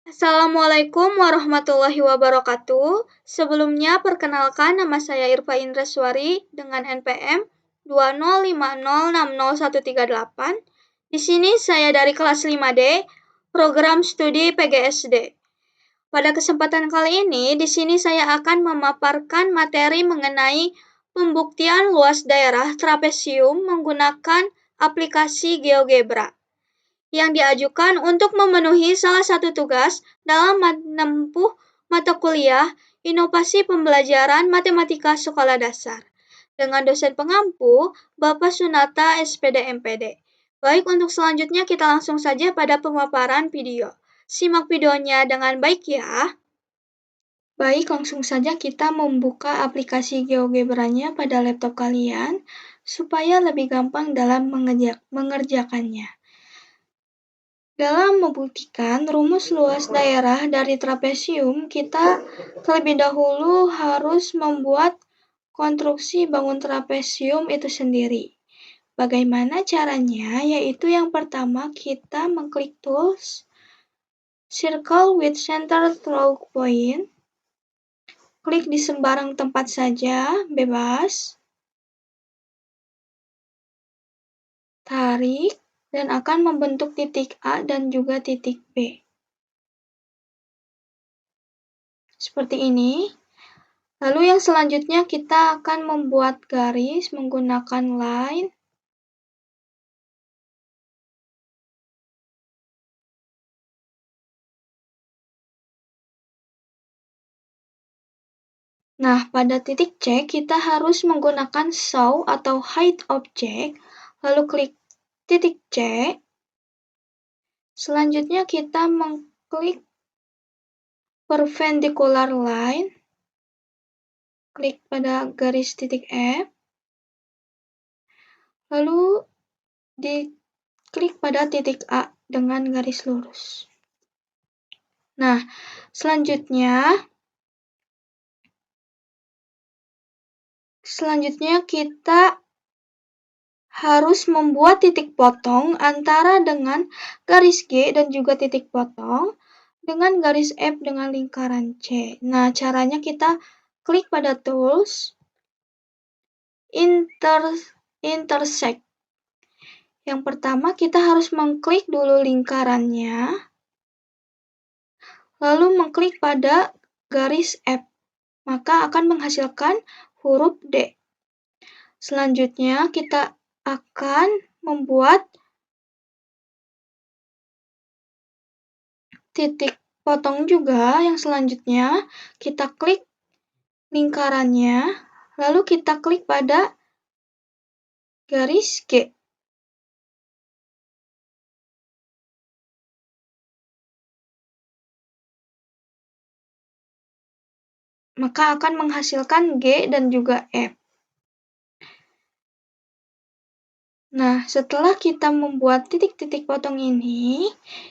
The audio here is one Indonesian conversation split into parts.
Assalamualaikum warahmatullahi wabarakatuh. Sebelumnya, perkenalkan nama saya Irfa Indraswari dengan NPM 205060138. Di sini saya dari kelas 5D, program studi PGSD. Pada kesempatan kali ini, di sini saya akan memaparkan materi mengenai pembuktian luas daerah trapesium menggunakan aplikasi GeoGebra yang diajukan untuk memenuhi salah satu tugas dalam menempuh mata kuliah Inovasi Pembelajaran Matematika Sekolah Dasar dengan dosen pengampu Bapak Sunata SPD MPD. Baik, untuk selanjutnya kita langsung saja pada pemaparan video. Simak videonya dengan baik ya. Baik, langsung saja kita membuka aplikasi GeoGebra-nya pada laptop kalian supaya lebih gampang dalam mengerjakannya. Dalam membuktikan rumus luas daerah dari trapesium, kita terlebih dahulu harus membuat konstruksi bangun trapesium itu sendiri. Bagaimana caranya? Yaitu yang pertama kita mengklik tools, circle with center through point, klik di sembarang tempat saja, bebas, tarik, dan akan membentuk titik A dan juga titik B. Seperti ini. Lalu yang selanjutnya kita akan membuat garis menggunakan line. Nah, pada titik C kita harus menggunakan show atau hide object, lalu klik titik C. Selanjutnya kita mengklik perpendicular line, klik pada garis titik F, lalu diklik pada titik A dengan garis lurus. Nah, selanjutnya kita harus membuat titik potong antara dengan garis G dan juga titik potong dengan garis F dengan lingkaran C. Nah, caranya kita klik pada tools, intersect. Yang pertama kita harus mengklik dulu lingkarannya, lalu mengklik pada garis F, maka akan menghasilkan huruf D. Selanjutnya kita akan membuat titik potong juga. Yang selanjutnya kita klik lingkarannya, lalu kita klik pada garis G. Maka akan menghasilkan G dan juga F. Nah, setelah kita membuat titik-titik potong ini,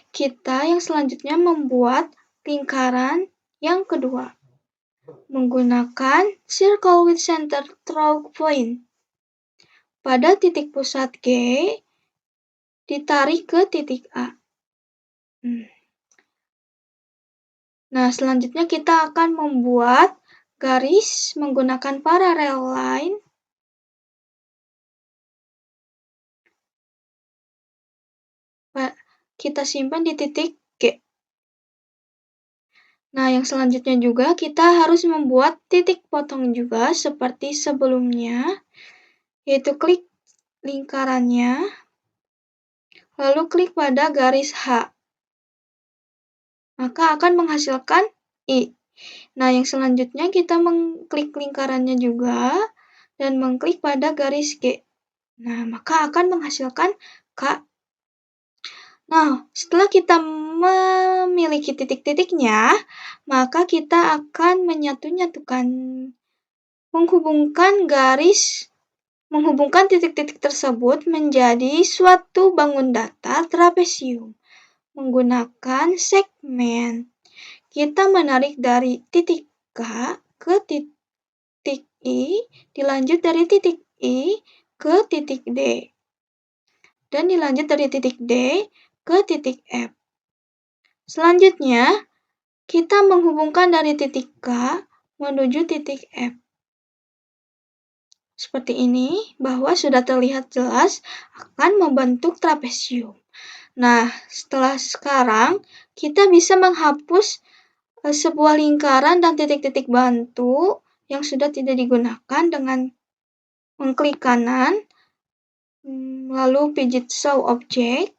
kita yang selanjutnya membuat lingkaran yang kedua menggunakan circle with center through point. Pada titik pusat G, ditarik ke titik A. Nah, selanjutnya kita akan membuat garis menggunakan parallel line. Kita simpan di titik G. Nah, yang selanjutnya juga kita harus membuat titik potong juga seperti sebelumnya, yaitu klik lingkarannya, lalu klik pada garis H. Maka akan menghasilkan I. Nah, yang selanjutnya kita mengklik lingkarannya juga dan mengklik pada garis G. Nah, maka akan menghasilkan K. Nah, setelah kita memiliki titik-titiknya, maka kita akan menghubungkan titik-titik tersebut menjadi suatu bangun datar trapesium menggunakan segmen. Kita menarik dari titik K ke titik I, dilanjut dari titik I ke titik D, dan dilanjut dari titik D ke titik F. Selanjutnya, kita menghubungkan dari titik K menuju titik F. Seperti ini, bahwa sudah terlihat jelas akan membentuk trapesium. Nah, sekarang kita bisa menghapus sebuah lingkaran dan titik-titik bantu yang sudah tidak digunakan dengan mengklik kanan, lalu pijit Show Object.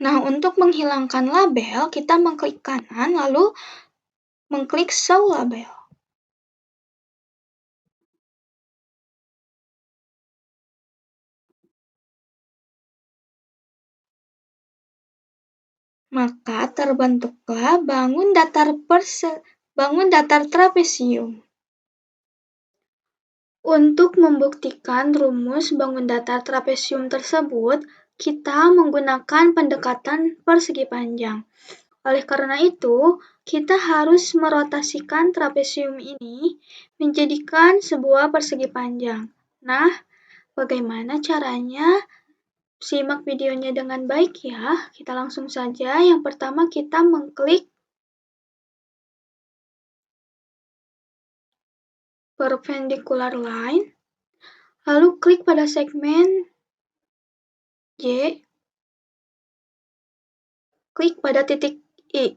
Nah, untuk menghilangkan label, kita mengklik kanan lalu mengklik Show Label. Maka terbentuklah bangun datar trapesium. Untuk membuktikan rumus bangun datar trapesium tersebut, kita menggunakan pendekatan persegi panjang. Oleh karena itu, kita harus merotasikan trapesium ini menjadikan sebuah persegi panjang. Nah, bagaimana caranya? Simak videonya dengan baik ya. Kita langsung saja. Yang pertama kita mengklik perpendicular line, lalu klik pada segmen Y, klik pada titik I.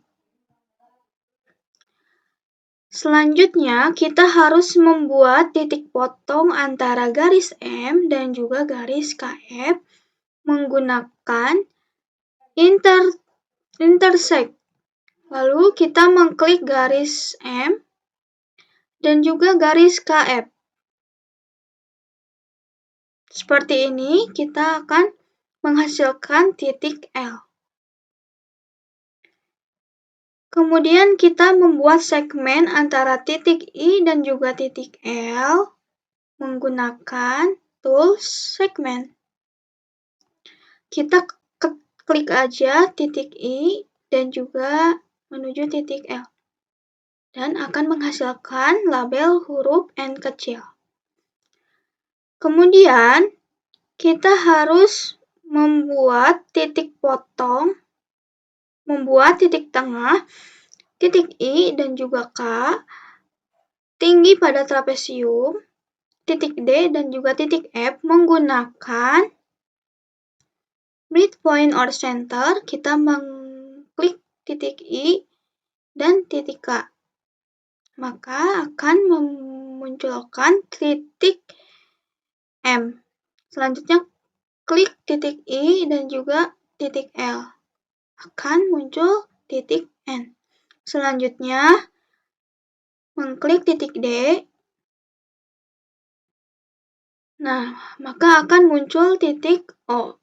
Selanjutnya, kita harus membuat titik potong antara garis M dan juga garis KF menggunakan intersect. Lalu kita mengklik garis M dan juga garis KF. Seperti ini, kita akan menghasilkan titik L. Kemudian kita membuat segmen antara titik I dan juga titik L menggunakan tool segment. Kita klik aja titik I dan juga menuju titik L. Dan akan menghasilkan label huruf N kecil. Kemudian, kita harus membuat titik potong, membuat titik tengah, titik I dan juga K, tinggi pada trapesium, titik D dan juga titik F menggunakan midpoint or center. Kita mengklik titik I dan titik K. Maka akan memunculkan titik M. Selanjutnya, klik titik I dan juga titik L. Akan muncul titik N. Selanjutnya, mengklik titik D. Nah, maka akan muncul titik O.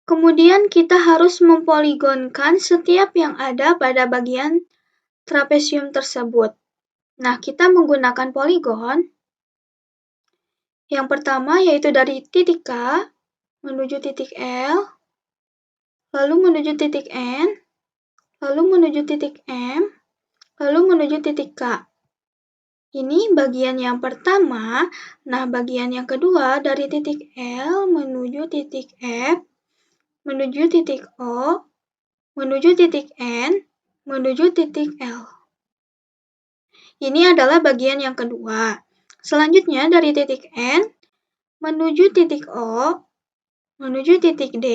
Kemudian kita harus mempoligonkan setiap yang ada pada bagian trapesium tersebut. Nah, kita menggunakan poligon. Yang pertama yaitu dari titik K menuju titik L, lalu menuju titik N, lalu menuju titik M, lalu menuju titik K. Ini bagian yang pertama. Nah, bagian yang kedua dari titik L menuju titik F, menuju titik O, menuju titik N, menuju titik L. Ini adalah bagian yang kedua. Selanjutnya dari titik N menuju titik O, menuju titik D,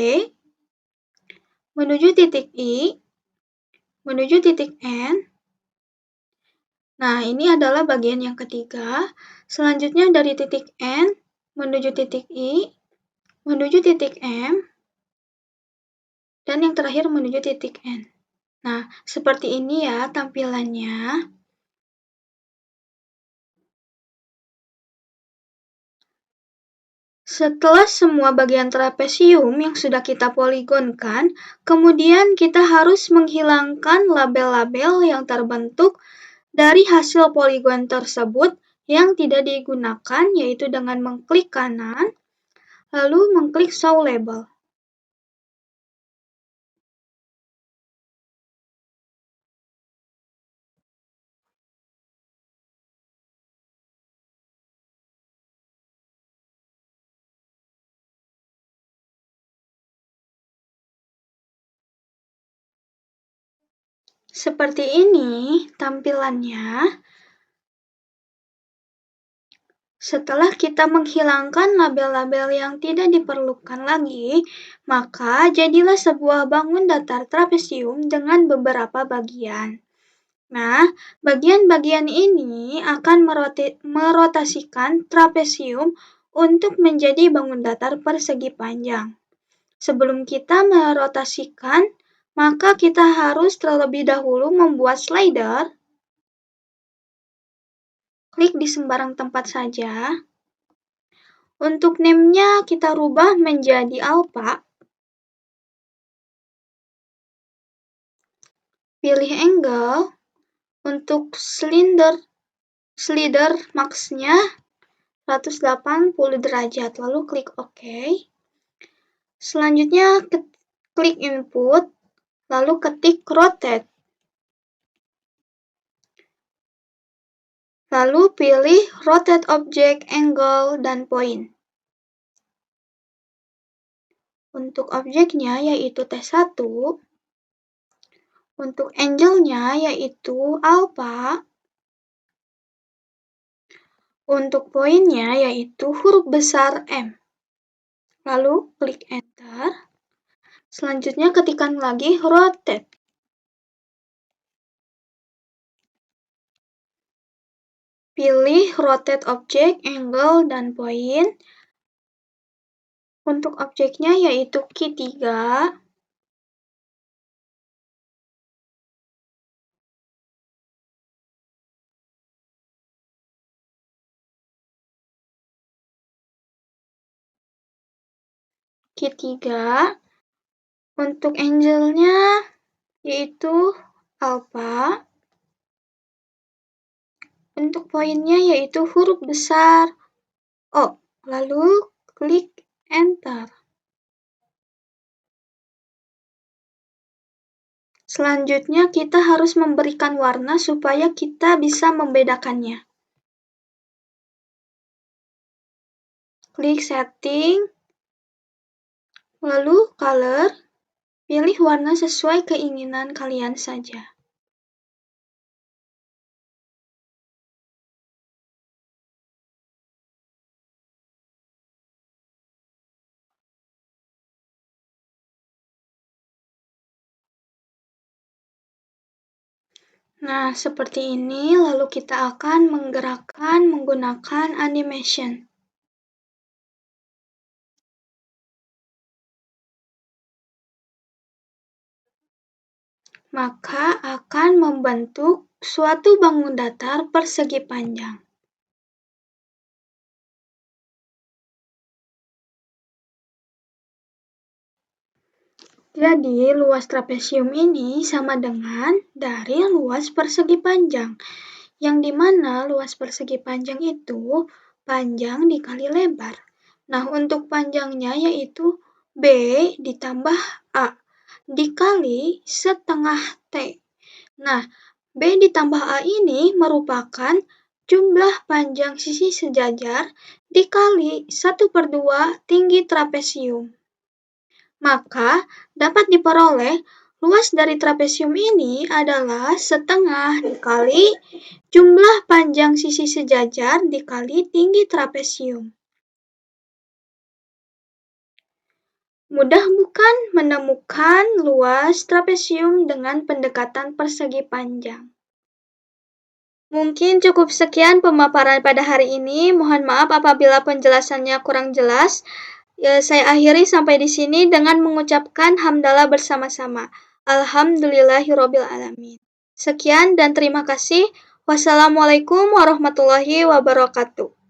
menuju titik I, menuju titik N. Nah, ini adalah bagian yang ketiga. Selanjutnya dari titik N menuju titik I, menuju titik M, dan yang terakhir menuju titik N. Nah, seperti ini ya tampilannya. Setelah semua bagian trapesium yang sudah kita poligonkan, kemudian kita harus menghilangkan label-label yang terbentuk dari hasil poligon tersebut yang tidak digunakan, yaitu dengan mengklik kanan, lalu mengklik Show Label. Seperti ini tampilannya. Setelah kita menghilangkan label-label yang tidak diperlukan lagi, maka jadilah sebuah bangun datar trapesium dengan beberapa bagian. Nah, bagian-bagian ini akan merotasikan trapesium untuk menjadi bangun datar persegi panjang. Sebelum kita merotasikan, maka kita harus terlebih dahulu membuat slider. Klik di sembarang tempat saja. Untuk name-nya kita rubah menjadi alpha. Pilih angle. Untuk slider max-nya 180 derajat. Lalu klik OK. Selanjutnya klik input, lalu ketik rotate. Lalu pilih rotate object, angle, dan point. Untuk objeknya yaitu T1, untuk angle-nya yaitu alpha, untuk point-nya yaitu huruf besar M. Lalu klik enter. Selanjutnya ketikkan lagi rotate. Pilih rotate object, angle, dan point. Untuk objeknya yaitu key 3. Key 3. Untuk angle-nya yaitu alpha. Untuk point-nya yaitu huruf besar O. Lalu klik enter. Selanjutnya kita harus memberikan warna supaya kita bisa membedakannya. Klik setting, lalu color, pilih warna sesuai keinginan kalian saja. Nah, seperti ini, lalu kita akan menggerakkan menggunakan animation. Maka akan membentuk suatu bangun datar persegi panjang. Jadi, luas trapesium ini sama dengan dari luas persegi panjang, yang dimana luas persegi panjang itu panjang dikali lebar. Nah, untuk panjangnya yaitu B ditambah A dikali setengah T. Nah, B ditambah A ini merupakan jumlah panjang sisi sejajar dikali 1/2 tinggi trapesium. Maka dapat diperoleh luas dari trapesium ini adalah setengah dikali jumlah panjang sisi sejajar dikali tinggi trapesium. Mudah bukan menemukan luas trapesium dengan pendekatan persegi panjang? Mungkin cukup sekian pemaparan pada hari ini. Mohon maaf apabila penjelasannya kurang jelas. Saya akhiri sampai di sini dengan mengucapkan hamdalah bersama-sama. Alhamdulillahirrabbilalamin. Sekian dan terima kasih. Wassalamualaikum warahmatullahi wabarakatuh.